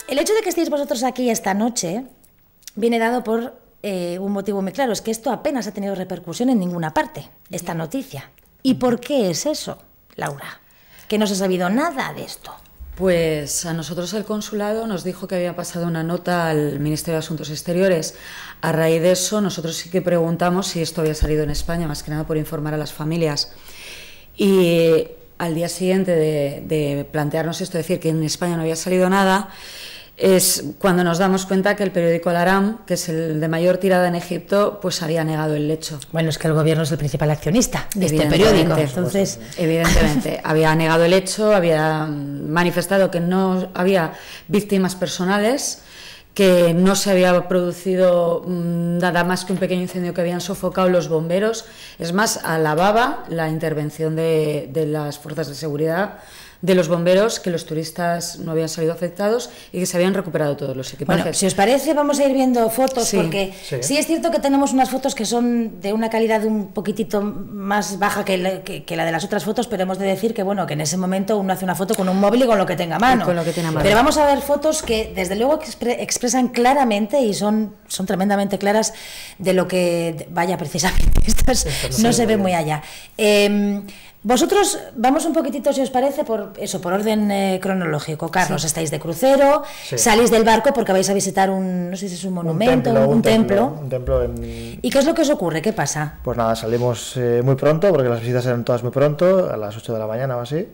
El hecho de que estéis vosotros aquí esta noche viene dado por un motivo muy claro, es que esto apenas ha tenido repercusión en ninguna parte, esta noticia. ¿Y por qué es eso, Laura? Que no se ha sabido nada de esto. Pues a nosotros el consulado nos dijo que había pasado una nota al Ministerio de Asuntos Exteriores. A raíz de eso, nosotros sí que preguntamos si esto había salido en España, más que nada por informar a las familias. Y al día siguiente de plantearnos esto, decir que en España no había salido nada, es cuando nos damos cuenta que el periódico Al Aram, que es el de mayor tirada en Egipto, pues había negado el hecho. Bueno, es que el gobierno es el principal accionista de este periódico, entonces... Evidentemente, había negado el hecho, había manifestado que no había víctimas personales, que no se había producido nada más que un pequeño incendio que habían sofocado los bomberos. Es más, alababa la intervención de las fuerzas de seguridad, de los bomberos, que los turistas no habían salido afectados y que se habían recuperado todos los equipajes. Bueno, si os parece, vamos a ir viendo fotos, sí, porque sí es cierto que tenemos unas fotos que son de una calidad un poquitito más baja que la de las otras fotos, pero hemos de decir que, bueno, que en ese momento uno hace una foto con un móvil y con lo que tenga a mano. Con lo que tiene a mano. Pero vamos a ver fotos que, desde luego, expresan claramente y son tremendamente claras de lo que... Vaya, precisamente, estas no se ve muy allá. Vosotros, vamos un poquitito, si os parece, por orden cronológico. Carlos, estáis de crucero, salís del barco porque vais a visitar no sé si es un monumento, un templo. Un templo en... ¿Y qué es lo que os ocurre? ¿Qué pasa? Pues nada, salimos muy pronto, porque las visitas eran todas muy pronto, a las 8 de la mañana o así.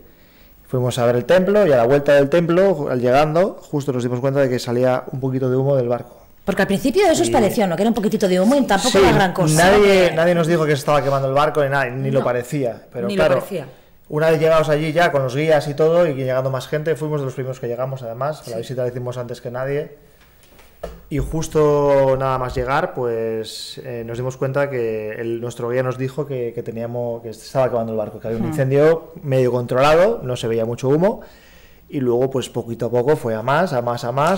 Fuimos a ver el templo y a la vuelta del templo, al llegando, justo nos dimos cuenta de que salía un poquito de humo del barco. Porque al principio eso os pareció, ¿no? Que era un poquito de humo y tampoco era gran cosa. Nadie nos dijo que se estaba quemando el barco ni lo parecía. Pero ni claro, lo parecía. Una vez llegados allí ya con los guías y todo, y llegando más gente, fuimos de los primeros que llegamos además. La visita la hicimos antes que nadie. Y justo nada más llegar, pues nos dimos cuenta que nuestro guía nos dijo que estaba quemando el barco, que había un incendio medio controlado, no se veía mucho humo. Y luego, pues poquito a poco fue a más.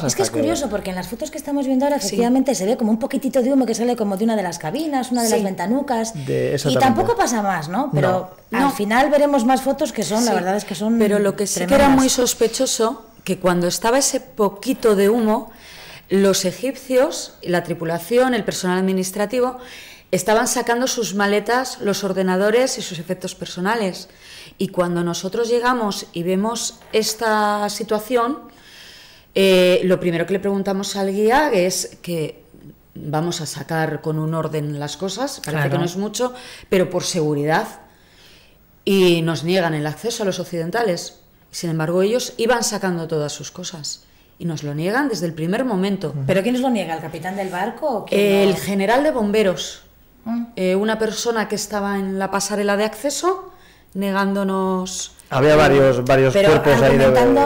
Es que es curioso, porque en las fotos que estamos viendo ahora, efectivamente, se ve como un poquitito de humo que sale como de una de las cabinas, una de las ventanucas. Y tampoco pasa más, ¿no? Pero al final veremos más fotos que son, la verdad es que son. Pero lo que sí que era muy sospechoso, que cuando estaba ese poquito de humo, los egipcios, la tripulación, el personal administrativo, estaban sacando sus maletas, los ordenadores y sus efectos personales. Y cuando nosotros llegamos y vemos esta situación, lo primero que le preguntamos al guía es que vamos a sacar con un orden las cosas, parece que no es mucho, pero por seguridad. Y nos niegan el acceso a los occidentales. Sin embargo, ellos iban sacando todas sus cosas. Y nos lo niegan desde el primer momento. ¿Pero quién nos lo niega? ¿El capitán del barco? ¿O el general de bomberos. Una persona que estaba en la pasarela de acceso, negándonos. Había varios cuerpos ahí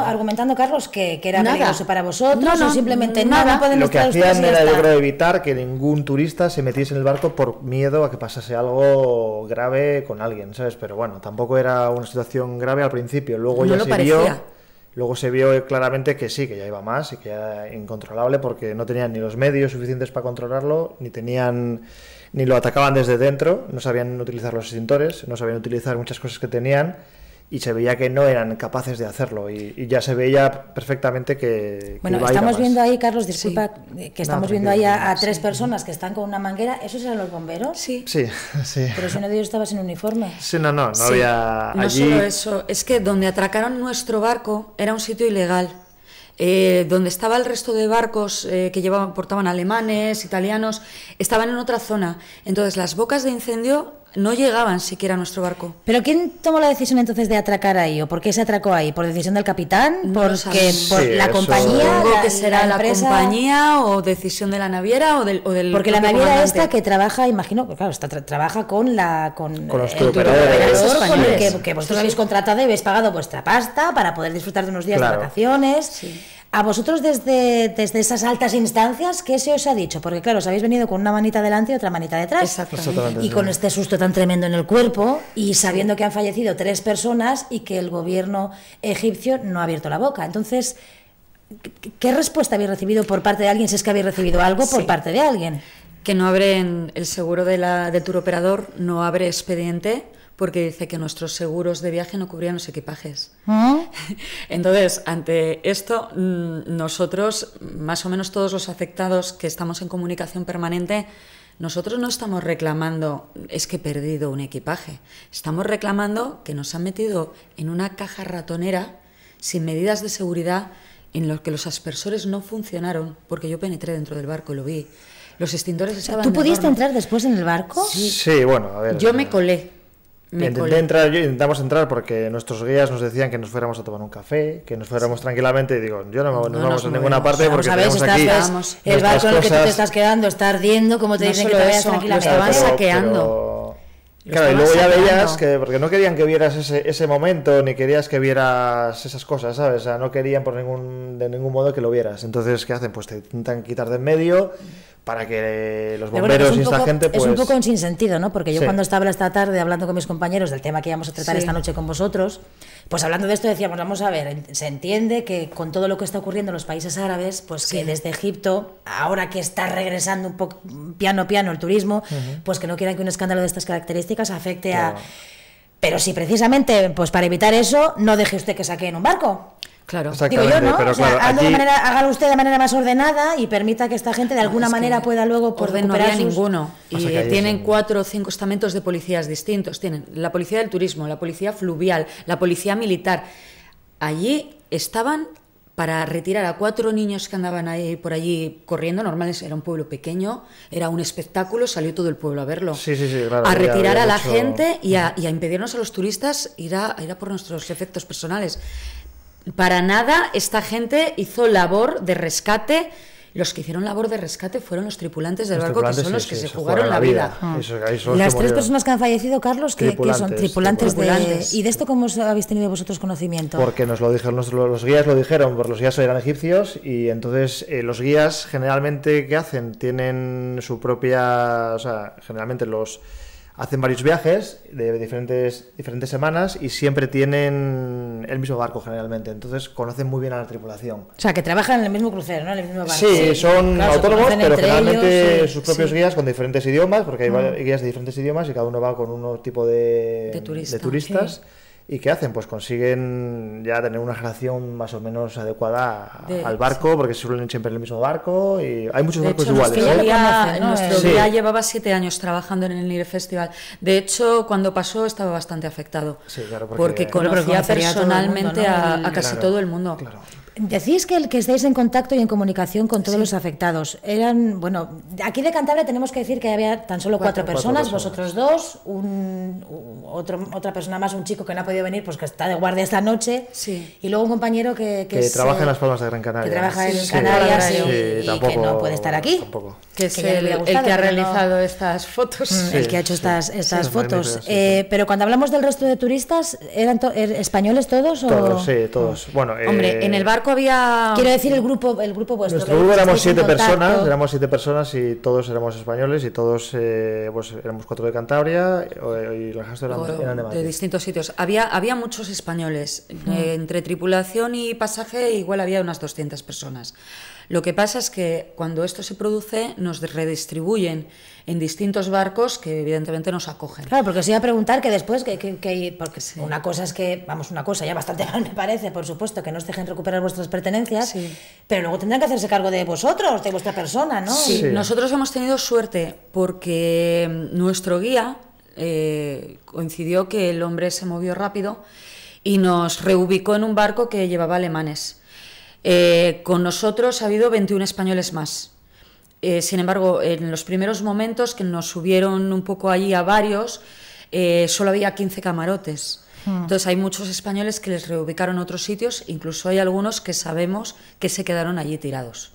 argumentando, Carlos, que era peligroso para vosotros, o simplemente nada. Lo que hacían era, yo creo, evitar que ningún turista se metiese en el barco por miedo a que pasase algo grave con alguien, ¿sabes? Pero bueno, tampoco era una situación grave al principio. Luego ya se vio. Luego se vio claramente que sí, que ya iba más y que era incontrolable, porque no tenían ni los medios suficientes para controlarlo, ni lo atacaban desde dentro, no sabían utilizar los extintores, no sabían utilizar muchas cosas que tenían, y se veía que no eran capaces de hacerlo, y ya se veía perfectamente que bueno, iba estamos a ir a viendo ahí, Carlos, disculpa, que estamos viendo ahí a tres sí. personas que están con una manguera. ¿Esos eran los bomberos? Sí. Sí. Pero si uno de ellos estaba sin uniforme. Sí, no había no allí... solo eso, es que donde atracaron nuestro barco era un sitio ilegal. Donde estaba el resto de barcos que portaban alemanes, italianos, estaban en otra zona. Entonces las bocas de incendio no llegaban siquiera a nuestro barco. ¿Pero quién tomó la decisión entonces de atracar ahí? ¿O por qué se atracó ahí? ¿Por decisión del capitán? ¿Por la compañía? Supongo que será la compañía, o decisión de la naviera o del porque la naviera esta que trabaja, imagino, claro, trabaja con los operadores con el que vosotros habéis contratado y habéis pagado vuestra pasta para poder disfrutar de unos días de vacaciones. Sí. A vosotros desde esas altas instancias, ¿qué se os ha dicho? Porque claro, os habéis venido con una manita delante y otra manita detrás. Exactamente. Y con este susto tan tremendo en el cuerpo, y sabiendo que han fallecido 3 personas y que el gobierno egipcio no ha abierto la boca. Entonces, ¿qué respuesta habéis recibido por parte de alguien, si es que habéis recibido algo por parte de alguien? Que no abren el seguro del tour operador, no abre expediente, porque dice que nuestros seguros de viaje no cubrían los equipajes. Entonces, ante esto, nosotros, más o menos todos los afectados que estamos en comunicación permanente, nosotros no estamos reclamando, es que he perdido un equipaje, estamos reclamando que nos han metido en una caja ratonera sin medidas de seguridad, en los que los aspersores no funcionaron, porque yo penetré dentro del barco y lo vi. Los extintores estaban... ¿Tú pudiste entrar después en el barco? Sí, bueno, a ver... Yo me colé. Intentamos entrar porque nuestros guías nos decían que nos fuéramos a tomar un café, que nos fuéramos tranquilamente, y digo, yo no vamos a ninguna parte porque tenemos aquí el barco en el que tú te estás quedando está ardiendo, como te dicen que te vayas tranquilamente. Lo estaban saqueando. Claro, y luego ya veías que, porque no querían que vieras ese momento, ni querías que vieras esas cosas, ¿sabes? O sea, no querían de ningún modo que lo vieras. Entonces, ¿qué hacen? Pues te intentan quitar de en medio para que los bomberos y esta gente pues... Es un poco un sinsentido, ¿no? Porque yo cuando estaba esta tarde hablando con mis compañeros del tema que íbamos a tratar esta noche con vosotros, pues hablando de esto decíamos, vamos a ver, se entiende que con todo lo que está ocurriendo en los países árabes, pues que desde Egipto, ahora que está regresando un poco piano el turismo, pues que no quieran que un escándalo de estas características afecte a... Pero si precisamente, pues para evitar eso, no deje usted que saque en un barco. Claro, digo yo, ¿no? Pero o sea, claro, hágalo usted de manera más ordenada y permita que esta gente de alguna manera pueda luego orden no había ninguno. Y tienen 4 o 5 estamentos de policías distintos. Tienen la policía del turismo, la policía fluvial, la policía militar. Allí estaban para retirar a 4 niños que andaban ahí por allí corriendo. Normales, era un pueblo pequeño, era un espectáculo, salió todo el pueblo a verlo. Sí, claro. A retirar a la gente y a impedirnos a los turistas ir a por nuestros efectos personales. Para nada esta gente hizo labor de rescate. Los que hicieron labor de rescate fueron los tripulantes del barco, que son los que se jugaron la vida. Las 3 personas que han fallecido, Carlos, que son tripulantes. ¿Y de esto cómo habéis tenido vosotros conocimiento? Porque nos lo dijeron, los guías lo dijeron, porque los guías eran egipcios y entonces los guías generalmente, ¿qué hacen? Tienen su propia... O sea, generalmente hacen varios viajes de diferentes semanas y siempre tienen el mismo barco generalmente, entonces conocen muy bien a la tripulación. O sea, que trabajan en el mismo crucero, ¿no? En el mismo barco. Sí, son autónomos, pero generalmente sus propios guías con diferentes idiomas, porque hay guías de diferentes idiomas y cada uno va con un tipo de turistas. Sí. ¿Y qué hacen? Pues consiguen ya tener una relación más o menos adecuada al barco, porque se suelen siempre en el mismo barco y hay muchos barcos iguales. Nuestro guía llevaba 7 años trabajando en el Nile Festival. De hecho, cuando pasó estaba bastante afectado, claro, porque conocía personalmente a casi todo el mundo. Claro. Decís que estáis en contacto y en comunicación con todos los afectados. Aquí de Cantabria tenemos que decir que había tan solo 4 personas, vosotros 2, otra persona más, un chico que no ha podido venir, pues que está de guardia esta noche, y luego un compañero que trabaja en Las Palmas de Gran Canaria. Que trabaja en Canarias y que no puede estar aquí. Tampoco. Que es el que ha realizado estas fotos. El que ha hecho estas fotos. Pero cuando hablamos del resto de turistas, ¿eran españoles todos? Todos, sí, todos. Bueno, hombre, en el barco había... Quiero decir el grupo vuestro. Nuestro grupo éramos 7 personas y todos éramos españoles y todos pues éramos 4 de Cantabria y el resto eran de Madrid. De distintos sitios. Había muchos españoles. Entre tripulación y pasaje igual había unas 200 personas. Lo que pasa es que cuando esto se produce nos redistribuyen en distintos barcos que evidentemente nos acogen. Claro, porque os iba a preguntar que después, porque una cosa es que, una cosa ya bastante mal me parece, por supuesto, que no os dejen recuperar vuestras pertenencias, pero luego tendrán que hacerse cargo de vosotros, de vuestra persona, ¿no? Sí, nosotros hemos tenido suerte porque nuestro guía coincidió que el hombre se movió rápido y nos reubicó en un barco que llevaba alemanes. Con nosotros ha habido 21 españoles más. Sin embargo, en los primeros momentos que nos subieron un poco allí a varios, solo había 15 camarotes. Entonces hay muchos españoles que les reubicaron a otros sitios, incluso hay algunos que sabemos que se quedaron allí tirados.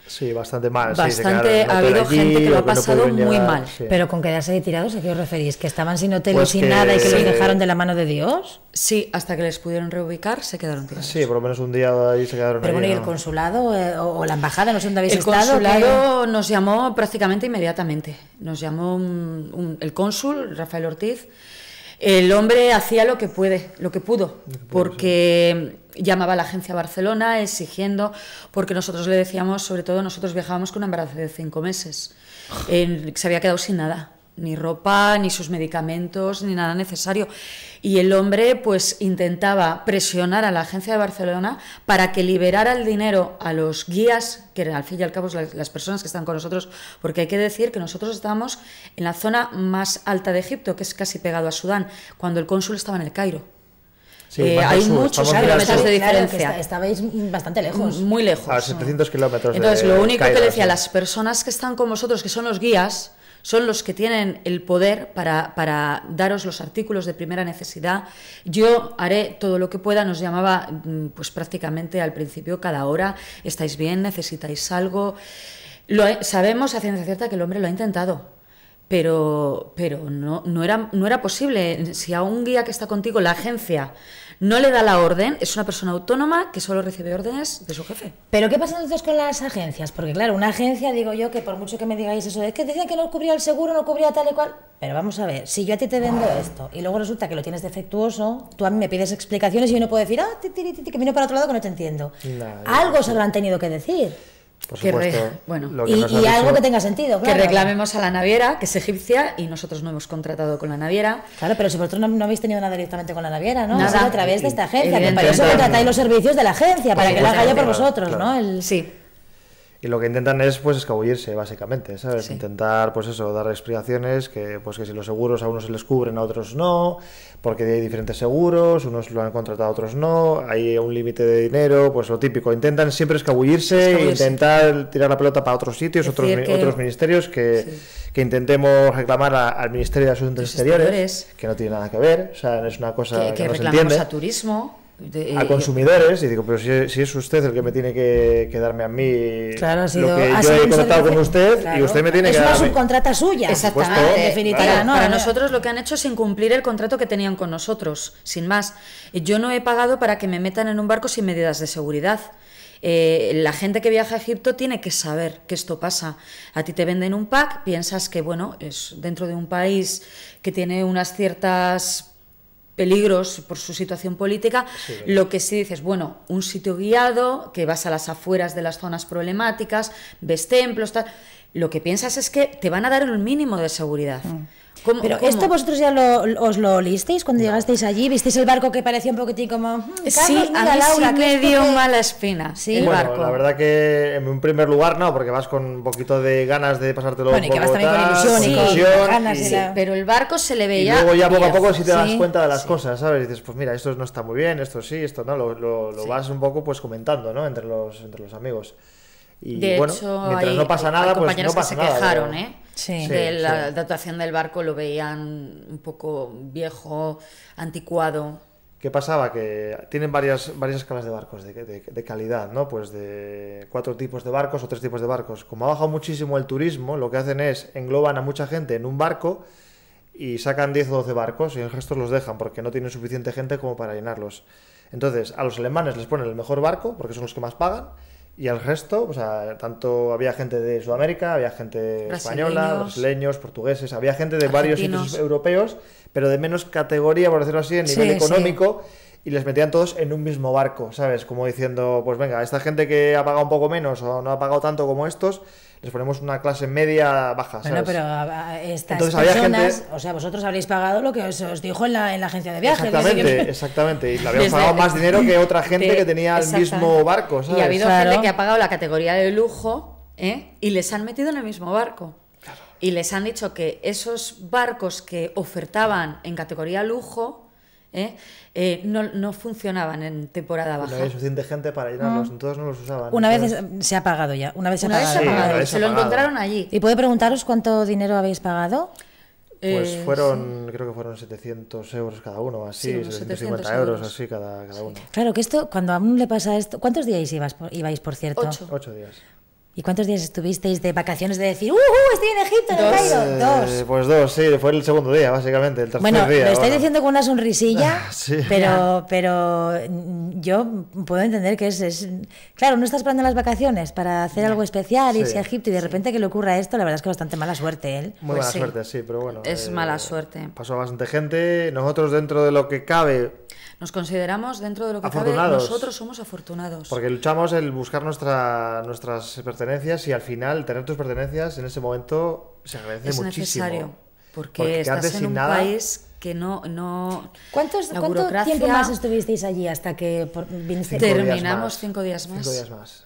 Sí, bastante mal. Bastante, ha habido gente que lo ha pasado muy mal. Sí. Pero con quedarse ahí tirados, ¿a qué os referís? ¿Que estaban sin hotel y sin nada y que los dejaron de la mano de Dios? Sí, hasta que les pudieron reubicar se quedaron tirados. Sí, por lo menos un día ahí se quedaron. Pero bueno, ¿y el consulado o la embajada? No sé dónde habéis estado. El consulado nos llamó prácticamente inmediatamente. Nos llamó el cónsul, Rafael Ortiz. El hombre hacía lo que pudo, porque llamaba a la agencia Barcelona exigiendo, porque nosotros le decíamos, sobre todo nosotros viajábamos con un embarazo de 5 meses, se había quedado sin nada. ni ropa, ni sus medicamentos, ni nada necesario. Y el hombre pues intentaba presionar a la agencia de Barcelona para que liberara el dinero a los guías, que al fin y al cabo las personas que están con nosotros, porque hay que decir que nosotros estábamos en la zona más alta de Egipto, que es casi pegado a Sudán, cuando el cónsul estaba en el Cairo. Sí, hay muchos kilómetros de diferencia. Claro, estabais bastante lejos. Muy lejos. A 700 kilómetros. Entonces, lo único Cairo, que decía, sí. las personas que están con vosotros, que son los guías, son los que tienen el poder para daros los artículos de primera necesidad. Yo haré todo lo que pueda. Nos llamaba pues prácticamente al principio cada hora. ¿Estáis bien? ¿Necesitáis algo? Sabemos a ciencia cierta que el hombre lo ha intentado. Pero no era posible. Si a un guía que está contigo, la agencia no le da la orden, es una persona autónoma que solo recibe órdenes de su jefe. ¿Pero qué pasa entonces con las agencias? Porque claro, una agencia, digo yo, que por mucho que me digáis eso, es que decían que no cubría el seguro, no cubría tal y cual. Pero vamos a ver, si yo a ti te vendo esto y luego resulta que lo tienes defectuoso, tú a mí me pides explicaciones y yo no puedo decir, que vino para otro lado que no te entiendo. Algo se habrán tenido que decir. Por supuesto. Bueno, y algo que tenga sentido, claro. Que reclamemos a la naviera, que es egipcia, y nosotros no hemos contratado con la naviera. Claro, pero si vosotros no habéis tenido nada directamente con la naviera, ¿no? Nada. A través de esta agencia, que para eso contratáis los servicios de la agencia, para que la haga yo por vosotros, claro. ¿no? Sí. Y lo que intentan es pues escabullirse, básicamente, ¿sabes? Sí. Intentar, pues eso, dar explicaciones que si los seguros a unos se les cubren, a otros no, porque hay diferentes seguros, unos lo han contratado, otros no, hay un límite de dinero, pues lo típico. Intentan siempre escabullirse e intentar tirar la pelota para otros sitios, otros ministerios que intentemos reclamar al Ministerio de Asuntos Exteriores, que no tiene nada que ver, o sea, es una cosa que no se entiende. A turismo. A consumidores, y digo, pero si es usted el que me tiene que darme a mí claro, lo que yo he contratado con usted, claro, y usted me tiene que dar a mí. Es una subcontrata suya. Exactamente. En definitiva, claro, no, para nosotros lo que han hecho es incumplir el contrato que tenían con nosotros, sin más. Yo no he pagado para que me metan en un barco sin medidas de seguridad. La gente que viaja a Egipto tiene que saber que esto pasa. A ti te venden un pack, piensas que bueno, es dentro de un país que tiene unas ciertas peligros por su situación política, sí, lo que sí dices, bueno, un sitio guiado, que vas a las afueras de las zonas problemáticas, ves templos, tal, lo que piensas es que te van a dar un mínimo de seguridad. Pero ¿esto vosotros ya os lo olisteis cuando llegasteis allí? ¿Visteis el barco que parecía un poquitín como... Carlos, sí, mira, a mí Laura, sí me dio mala espina, ¿sí? El bueno, barco. La verdad que en un primer lugar no, porque vas con un poquito de ganas de pasártelo un poco, que vas también con ilusión y con ganas. Sí, pero el barco se le veía... Y luego ya poco a poco sí te das cuenta de las cosas, ¿sabes? Y dices, pues mira, esto no está muy bien, esto sí, esto no, lo vas un poco pues comentando, ¿no? Entre los amigos. Y de bueno, hecho, mientras no pasa nada, pues no pasa nada. Compañeros que se quejaron, pero... Sí. De la dotación del barco, lo veían un poco viejo, anticuado. ¿Qué pasaba? Que tienen varias escalas de barcos de calidad, ¿no? Pues de 4 tipos de barcos o 3 tipos de barcos. Como ha bajado muchísimo el turismo, lo que hacen es engloban a mucha gente en un barco y sacan 10 o 12 barcos y el resto los dejan porque no tienen suficiente gente como para llenarlos. Entonces, a los alemanes les ponen el mejor barco porque son los que más pagan. Y al resto, o sea, tanto había gente de Sudamérica, había gente española, brasileños, portugueses, había gente de varios sitios europeos, pero de menos categoría, por decirlo así, en nivel económico, y les metían todos en un mismo barco, ¿sabes? Como diciendo, pues venga, esta gente que ha pagado un poco menos o no ha pagado tanto como estos, les ponemos una clase media baja, ¿sabes? Bueno, pero estas personas, o sea, vosotros habréis pagado lo que os dijo en la agencia de viajes. Exactamente, y le habíamos pagado más dinero que otra gente que tenía el mismo barco, ¿sabes? Y ha habido gente que ha pagado la categoría de lujo, y les han metido en el mismo barco. Claro. Y les han dicho que esos barcos que ofertaban en categoría lujo, no funcionaban en temporada baja. No había suficiente gente para llenarlos, entonces no los usaban. Una vez se ha pagado ya, una vez se ha pagado. Se lo encontraron allí. ¿Y puedo preguntaros cuánto dinero habéis pagado? Pues creo que fueron 700 euros cada uno, así, 750 euros así cada uno. Claro, que esto, cuando a uno le pasa esto, ¿cuántos días ibais, por cierto? 8 días. ¿Y cuántos días estuvisteis de vacaciones de decir, estoy en Egipto, en el Cairo? 2. Pues 2, sí, fue el segundo día, básicamente, el tercer día. Bueno, lo estáis diciendo con una sonrisilla, sí. pero yo puedo entender que es... Claro, no estás esperando las vacaciones para hacer algo especial, irse a Egipto, y de repente que le ocurra esto, la verdad es que bastante mala suerte, ¿eh? Muy mala suerte, sí, pero bueno. Es mala suerte. Pasó bastante gente, nosotros dentro de lo que cabe... Nos consideramos, dentro de lo que cabe, nosotros somos afortunados. Porque luchamos el buscar nuestras pertenencias y al final tener tus pertenencias en ese momento se agradece muchísimo. Necesario. porque estás en un país que no... ¿Cuánto tiempo más estuvisteis allí hasta que viniste? Terminamos 5 días más. 5 días más.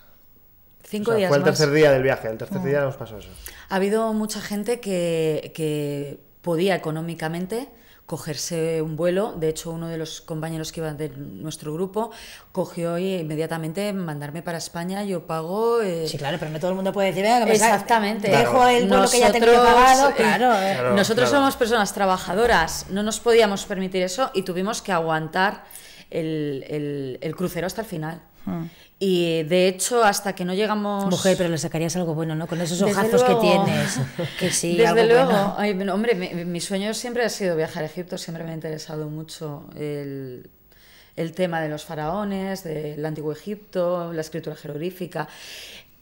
5 días fue el más. tercer día del viaje, el tercer día nos pasó eso. Ha habido mucha gente que podía económicamente cogerse un vuelo. De hecho, uno de los compañeros que iban de nuestro grupo cogió y inmediatamente mandarme para España. Yo pago... Sí, claro, pero no todo el mundo puede decir, venga, que exactamente. Dejo el vuelo que ya tengo pagado. Claro, nosotros somos personas trabajadoras, no nos podíamos permitir eso y tuvimos que aguantar el crucero hasta el final. Y de hecho, hasta que no llegamos... Mujer, pero le sacarías algo bueno, ¿no? Con esos ojazos que tienes. Que sí, desde algo luego. Bueno. Ay, hombre, mi sueño siempre ha sido viajar a Egipto. Siempre me ha interesado mucho el tema de los faraones, del antiguo Egipto, la escritura jeroglífica.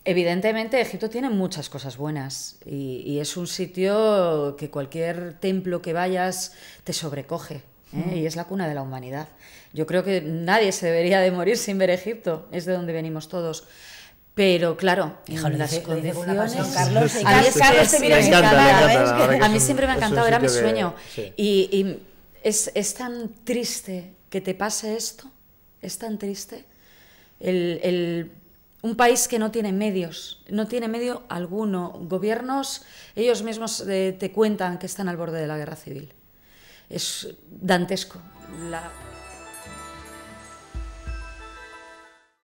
Evidentemente, Egipto tiene muchas cosas buenas y es un sitio que cualquier templo que vayas te sobrecoge. Y es la cuna de la humanidad. Yo creo que nadie se debería de morir sin ver Egipto, es de donde venimos todos. Pero claro, las condiciones... Carlos, a mí siempre me ha encantado, era mi sueño. Sí. Y es tan triste que te pase esto, es tan triste. Un país que no tiene medios, no tiene medio alguno. Gobiernos, ellos mismos te cuentan que están al borde de la guerra civil. Es dantesco.